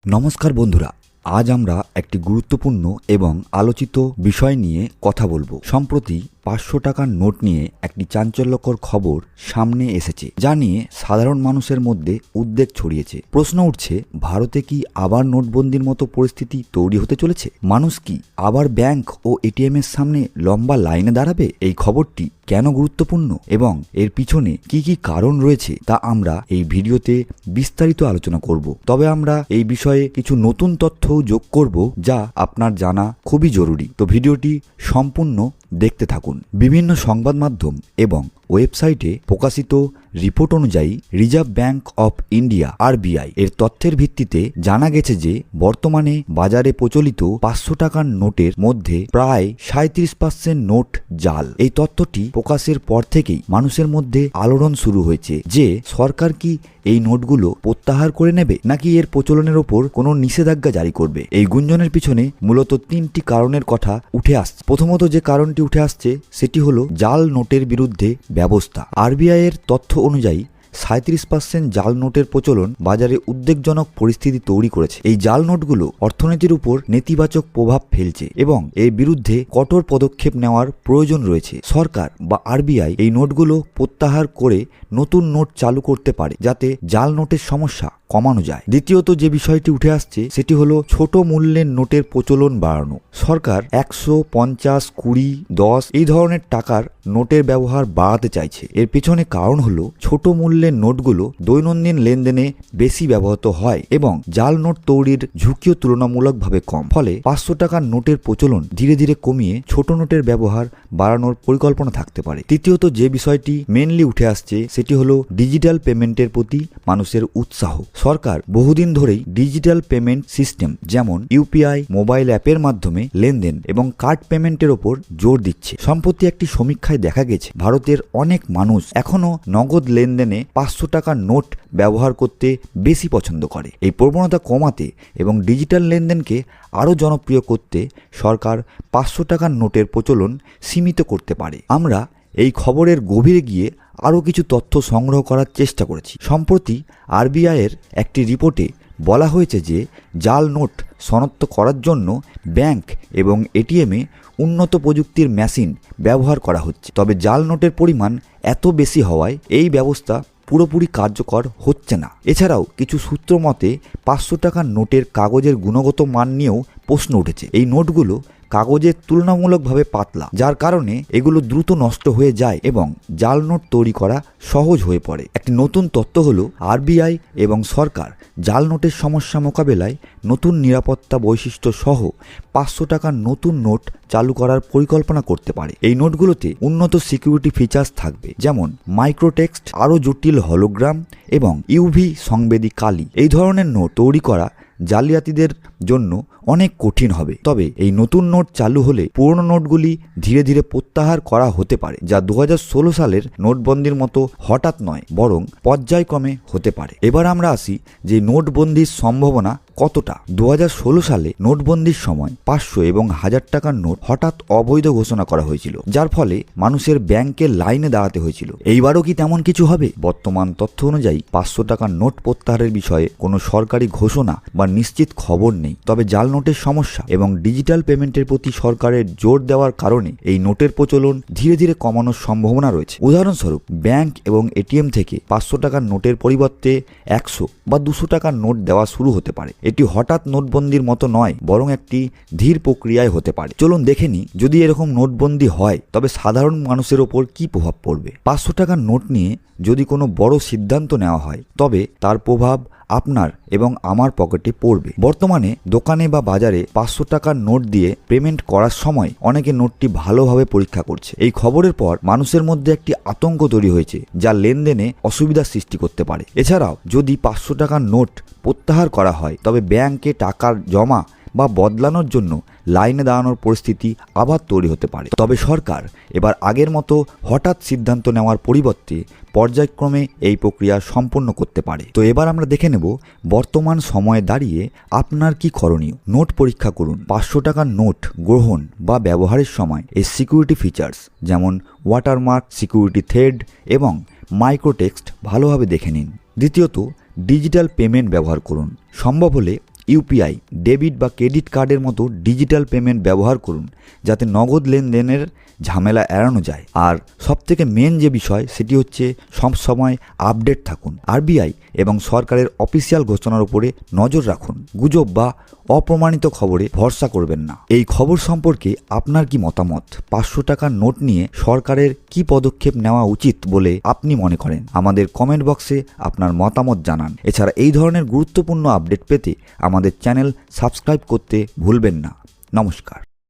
নমস্কার বন্ধুরা, আজ আমরা একটি গুরুত্বপূর্ণ এবং আলোচিত বিষয় নিয়ে কথা বলবো। সম্প্রতি 500 টাকার নোট নিয়ে একটি চাঞ্চল্যকর খবর সামনে এসেছে, যা নিয়ে সাধারণ মানুষের মধ্যে উদ্বেগ ছড়িয়েছে। প্রশ্ন উঠছে, ভারতে কি আবার নোটবন্দির মতো পরিস্থিতি তৈরি হতে চলেছে? মানুষ কি আবার ব্যাংক ও এটিএম এর সামনে লম্বা লাইনে দাঁড়াবে? এই খবরটি কেন গুরুত্বপূর্ণ এবং এর পিছনে কি কি কারণ রয়েছে তা আমরা এই ভিডিওতে বিস্তারিত আলোচনা করব। তবে আমরা এই বিষয়ে কিছু নতুন তথ্য যোগ করব, যা আপনার জানা খুবই জরুরি। তো ভিডিওটি সম্পূর্ণ দেখতে থাকুন। বিভিন্ন সংবাদ মাধ্যম এবং ওয়েবসাইটে প্রকাশিত রিপোর্ট অনুযায়ী reserve bank of India RBI এর তথ্যের ভিত্তিতে জানা গেছে যে বর্তমানে বাজারে প্রচলিত 500 টাকার নোটের মধ্যে প্রায় 37% নোট জাল। এই তথ্যটি প্রকাশের পর থেকেই মানুষের মধ্যে আলোড়ন শুরু হয়েছে যে সরকার কি এই নোটগুলো প্রত্যাহার করে নেবে নাকি এর প্রচলনের ওপর কোনো নিষেধাজ্ঞা জারি করবে। এই গুঞ্জনের পিছনে মূলত 3টি কারণের কথা উঠে আসছে। প্রথমত যে কারণটি উঠে আসছে সেটি হলো জাল নোটের বিরুদ্ধে ব্যবস্থা। আরবিআই এর তথ্য অনুযায়ী 37% জাল নোটের প্রচলন বাজারে উদ্বেগজনক পরিস্থিতি তৈরি করেছে। এই জাল নোটগুলো অর্থনীতির উপর নেতিবাচক প্রভাব ফেলছে এবং এর বিরুদ্ধে কঠোর পদক্ষেপ নেওয়ার প্রয়োজন রয়েছে। সরকার বা আরবিআই এই নোটগুলো প্রত্যাহার করে নতুন নোট চালু করতে পারে, যাতে জাল নোটের সমস্যা কমানো যায়। দ্বিতীয়ত যে বিষয়টি উঠে আসছে সেটি হলো ছোট মূল্যের নোটের প্রচলন বাড়ানো। সরকার 100, 50, 20, 10 এই ধরনের টাকার নোটের ব্যবহার বাড়াতে চাইছে। এর পিছনে কারণ হলো ছোট মূল্যের নোটগুলো দৈনন্দিন লেনদেনে বেশি ব্যবহৃত হয় এবং জাল নোট তৈরির ঝুঁকিও তুলনামূলকভাবে কম। ফলে 500 টাকার নোটের প্রচলন ধীরে ধীরে কমিয়ে ছোট নোটের ব্যবহার বাড়ানোর পরিকল্পনা থাকতে পারে। তৃতীয়ত যে বিষয়টি মেনলি উঠে আসছে সেটি হলো ডিজিটাল পেমেন্টের প্রতি মানুষের উৎসাহ। সরকার বহুদিন ধরেই ডিজিটাল পেমেন্ট সিস্টেম যেমন ইউপিআই, মোবাইল অ্যাপের মাধ্যমে লেনদেন এবং কার্ড পেমেন্টের ওপর জোর দিচ্ছে। সম্প্রতি একটি সমীক্ষায় দেখা গেছে ভারতের অনেক মানুষ এখনও নগদ লেনদেনে 500 টাকার নোট ব্যবহার করতে বেশি পছন্দ করে। এই প্রবণতা কমাতে এবং ডিজিটাল লেনদেনকে আরও জনপ্রিয় করতে সরকার 500 টাকার নোটের প্রচলন সীমিত করতে পারে। আমরা এই খবরের গভীরে গিয়ে আরও কিছু তথ্য সংগ্রহ করার চেষ্টা করেছি। সম্প্রতি আরবিআইয়ের একটি রিপোর্টে বলা হয়েছে যে জাল নোট শনাক্ত করার জন্য ব্যাংক এবং এটিএমে উন্নত প্রযুক্তির মেশিন ব্যবহার করা হচ্ছে। তবে জাল নোটের পরিমাণ এত বেশি হওয়ায় এই ব্যবস্থা পুরোপুরি কার্যকর হচ্ছে না। এছাড়াও কিছু সূত্র মতে 500 টাকার নোটের কাগজের গুণগত মান নিয়েও প্রশ্ন উঠেছে। এই নোটগুলো কাগজের তুলনামূলকভাবে পাতলা, যার কারণে এগুলো দ্রুত নষ্ট হয়ে যায় এবং জাল নোট তৈরি করা সহজ হয়ে পড়ে। একটি নতুন তথ্য হলো আরবিআই এবং সরকার জাল নোটের সমস্যা মোকাবেলায় নতুন নিরাপত্তা বৈশিষ্ট্য সহ 500 টাকার নতুন নোট চালু করার পরিকল্পনা করতে পারে। এই নোটগুলোতে উন্নত সিকিউরিটি ফিচার্স থাকবে, যেমন মাইক্রোটেক্সট, আরও জটিল হলোগ্রাম এবং ইউভি সংবেদী কালি। এই ধরনের নোট তৈরি করা জালিয়াতিদের জন্য অনেক কঠিন হবে। তবে এই নতুন নোট চালু হলে পুরনো নোটগুলি ধীরে ধীরে প্রত্যাহার করা হতে পারে, যা 2016 সালের নোটবন্দির মতো হঠাৎ নয়, বরং পর্যায়ক্রমে হতে পারে। এবার আমরা আসি যে নোটবন্দির সম্ভাবনা কতটা। 2016 সালে নোটবন্দির সময় 500 এবং 1000 টাকার নোট হঠাৎ অবৈধ ঘোষণা করা হয়েছিল, যার ফলে মানুষের ব্যাংকের লাইনে দাঁড়াতে হয়েছিল। এইবারও কি তেমন কিছু হবে? বর্তমান তথ্য অনুযায়ী 500 টাকার নোট প্রত্যাহারের বিষয়ে কোনো সরকারি ঘোষণা বা নিশ্চিত খবর নেই। তবে জাল নোটের সমস্যা এবং ডিজিটাল পেমেন্টের প্রতি সরকারের জোর দেওয়ার কারণে এই নোটের প্রচলন ধীরে ধীরে কমানোর সম্ভাবনা রয়েছে। উদাহরণস্বরূপ, ব্যাংক এবং এটিএম থেকে 500 টাকার নোটের পরিবর্তে 100 বা 200 টাকার নোট দেওয়া শুরু হতে পারে। এটি হঠাৎ নোটবন্দির মতো নয়, বরং একটি ধীর প্রক্রিয়ায় হতে পারে। চলুন দেখে নিই, যদি এরকম নোটবন্দি হয় তবে সাধারণ মানুষের ওপর কি প্রভাব পড়বে। 500 টাকার নোট নিয়ে যদি কোনো বড় সিদ্ধান্ত নেওয়া হয় তবে তার প্রভাব আপনার এবং আমার পকেটে পড়বে। বর্তমানে দোকানে বা বাজারে 500 টাকার নোট দিয়ে পেমেন্ট করার সময় অনেকে নোটটি ভালোভাবে পরীক্ষা করছে। এই খবরের পর মানুষের মধ্যে একটি আতঙ্ক তৈরি হয়েছে, যা লেনদেনে অসুবিধার সৃষ্টি করতে পারে। এছাড়াও যদি 500 টাকার নোট প্রত্যাহার করা হয় তবে ব্যাংকে টাকার জমা বা বদলানোর জন্য লাইনে দাঁড়ানোর পরিস্থিতি আবার তৈরি হতে পারে। তবে সরকার এবার আগের মতো হঠাৎ সিদ্ধান্ত নেওয়ার পরিবর্তে পর্যায়ক্রমে এই প্রক্রিয়া সম্পন্ন করতে পারে। তো এবার আমরা দেখে নেব বর্তমান সময়ে দাঁড়িয়ে আপনার কি করণীয়। নোট পরীক্ষা করুন। 500 টাকার নোট গ্রহণ বা ব্যবহারের সময় এই সিকিউরিটি ফিচার্স যেমন ওয়াটারমার্ক, সিকিউরিটি থ্রেড এবং মাইক্রোটেক্সট ভালোভাবে দেখে নিন। দ্বিতীয়ত, ডিজিটাল পেমেন্ট ব্যবহার করুন। সম্ভব হলে ইউপিআই, ডেবিট বা ক্রেডিট কার্ডের মতো ডিজিটাল পেমেন্ট ব্যবহার করুন, যাতে নগদ লেনদেনের ঝামেলা এড়ানো যায়। আর সবথেকে মেন যে বিষয় সেটি হচ্ছে সবসময় আপডেট থাকুন। আরবিআই এবং সরকারের অফিসিয়াল ঘোষণার উপরে নজর রাখুন। গুজব বা অপ্রমাণিত খবরে ভরসা করবেন না। এই খবর সম্পর্কে আপনার কি মতামত? 500 টাকার নোট নিয়ে সরকারের কি পদক্ষেপ নেওয়া উচিত বলে আপনি মনে করেন? আমাদের কমেন্ট বক্সে আপনার মতামত জানান। এছাড়া এই ধরনের গুরুত্বপূর্ণ আপডেট পেতে আমাদের চ্যানেল সাবস্ক্রাইব করতে ভুলবেন না। নমস্কার।